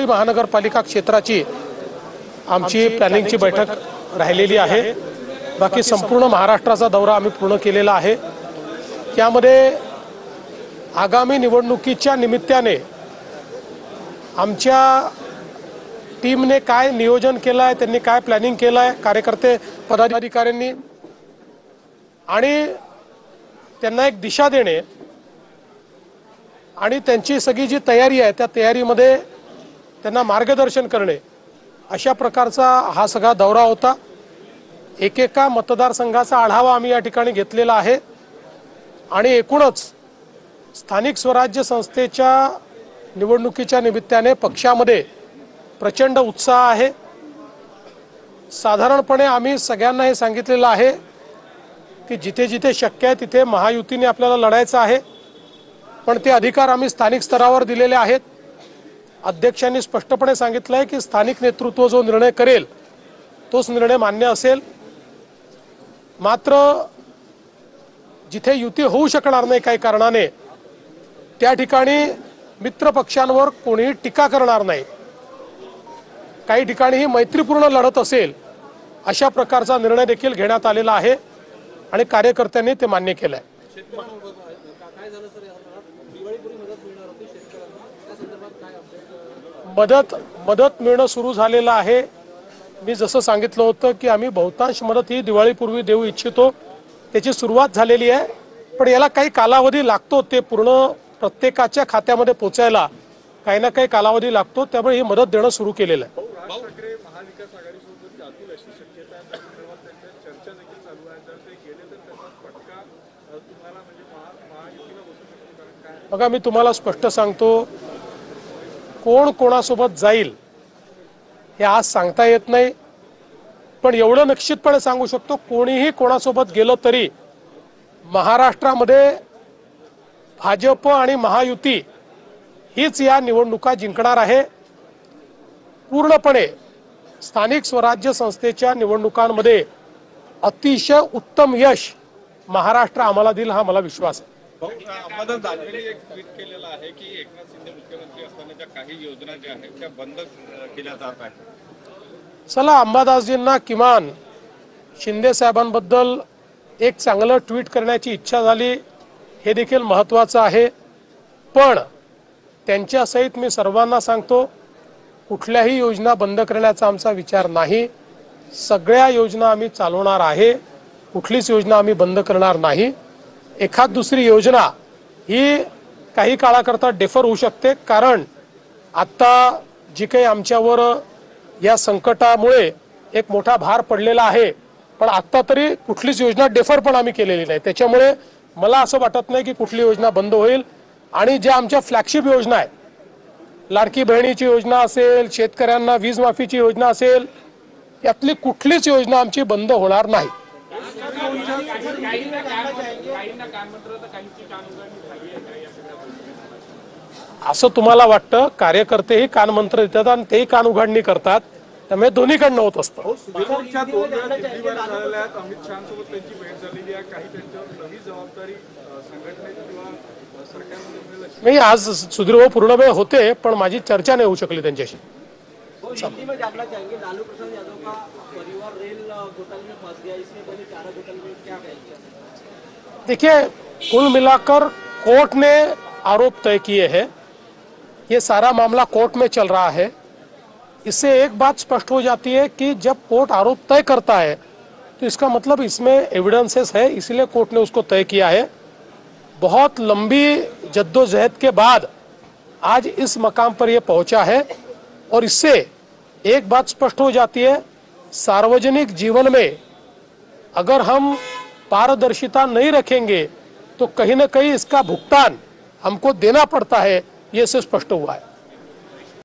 महानगरपालिका क्षेत्राची आमची प्लॅनिंगची बैठक राहिलेली आहे। बाकी संपूर्ण महाराष्ट्राचा दौरा आम्ही पूर्ण केलेला आहे। त्यामध्ये आगामी निवडणुकीच्या निमित्ताने आमच्या टीमने काय नियोजन केलं आहे, त्यांनी काय प्लॅनिंग केलं आहे, कार्यकर्ते पदाधिकाऱ्यांनी, आणि त्यांना एक दिशा देणे आणि त्यांची सगळी जी तयारी आहे त्या तयारीमध्ये त्यांना मार्गदर्शन करणे, अशा प्रकारचा हा सगळा दौरा होता। एकेका मतदारसंघाचा आढावा आम्ही या ठिकाणी घेतलेला आहे आणि एकूणच स्थानिक स्वराज्य संस्थेच्या निवडणुकीच्या निमित्ताने पक्षामध्ये प्रचंड उत्साह आहे। साधारणपणे आम्ही सगळ्यांना हे सांगितलेलं आहे की जिथे जिथे शक्य आहे तिथे महायुतीने आपल्याला लढायचं आहे, पण ते अधिकार आम्ही स्थानिक स्तरावर दिलेले आहेत। अध्यक्षांनी स्पष्टपणे सांगितलं आहे की स्थानिक नेतृत्व जो निर्णय करेल तोच निर्णय मान्य असेल। मात्र जिथे युती होऊ शकणार नाही काही कारणाने त्या ठिकाणी मित्र पक्षांवर कोणीही टीका करणार नाही। काही ठिकाणी ही मैत्रीपूर्ण लढत असेल अशा प्रकारचा निर्णय देखील घेण्यात आलेला आहे आणि कार्यकर्त्यांनी ते मान्य केलं आहे। मदत मिळणं सुरू झालेलं आहे। मी जसं सांगितलं होतं की आम्ही बहुतांश मदत ही दिवाळीपूर्वी देऊ इच्छितो, त्याची सुरुवात झालेली आहे, पण याला काही कालावधी लागतो, ते पूर्ण प्रत्येकाच्या खात्यामध्ये पोचायला काही ना काही कालावधी लागतो, त्यामुळे ही मदत देणं सुरू केलेलं आहे। बघा, मी तुम्हाला स्पष्ट सांगतो, कोण कोणासोबत जाईल हे आज सांगता येत नाही, पण एवढं निश्चितपणे सांगू शकतो, कोणीही कोणासोबत गेलं तरी महाराष्ट्रामध्ये भाजप आणि महायुती हीच या निवडणुका जिंकणार आहे। पूर्णपणे स्थानिक स्वराज्य संस्थेच्या निवडणुकांमध्ये अतिशय उत्तम यश महाराष्ट्र आम्हाला देईल, हा मला विश्वास आहे। अंबादास दानवेंनी एक ट्विट केलेलं आहे की एकनाथ शिंदे मुख्यमंत्री असतानाच्या काही योजना ज्या आहेत त्या बंद केल्या जात आहेत। चला, अंबादासजींना किमान शिंदे साहेबांबद्दल एक चांगलं ट्विट करण्याची इच्छा झाली, हे देखील महत्त्वाचं आहे। पण त्यांच्या सहित मी सर्वांना सांगतो, कुठल्याही योजना बंद करण्याचा आमचा विचार नाही। सगळ्या योजना आम्ही चालवणार आहे, कुठलीच योजना आम्ही बंद करणार नाही। एखाद दुसरी योजना ही काही काळाकरता डेफर होऊ शकते, कारण आता जी काही आमच्यावर या संकटामुळे एक मोठा भार पडलेला आहे, पण आता तरी कुठलीच योजना डेफर पण आम्ही केलेली नाही। त्याच्यामुळे मला असं वाटत नाही की कुठली योजना बंद होईल। आणि ज्या आमच्या फ्लॅगशिप योजना आहेत, लाडकी बहिणीची योजना असेल, शेतकऱ्यांना वीज माफीची योजना असेल, यातली कुठलीच योजना आमची बंद होणार नाही। असं तुम्हाला वाटतं? कार्यकर्तेही कानमंत्र देतात आणि तेही कान उघडणी करतात, त्यामुळे दोन्हीकडनं होत असतं। मी आज सुधीर पूर्ण वेळ होते, पण माझी चर्चा नाही होऊ शकली त्यांच्याशी। देखिए, कुल मिलाकर कोर्ट ने आरोप तय किए हैं, ये सारा मामला कोर्ट में चल रहा है। इससे एक बात स्पष्ट हो जाती है कि जब कोर्ट आरोप तय करता है तो इसका मतलब इसमें एविडेंसेस है, इसलिए कोर्ट ने उसको तय किया है। बहुत लंबी जद्दोजहद के बाद आज इस मकाम पर यह पहुंचा है, और इससे एक बात स्पष्ट हो जाती है, सार्वजनिक जीवन में अगर हम पारदर्शिता नहीं रखेंगे तो कहीं ना कहीं इसका भुगतान हमको देना पड़ता है, ये से स्पष्ट हुआ है।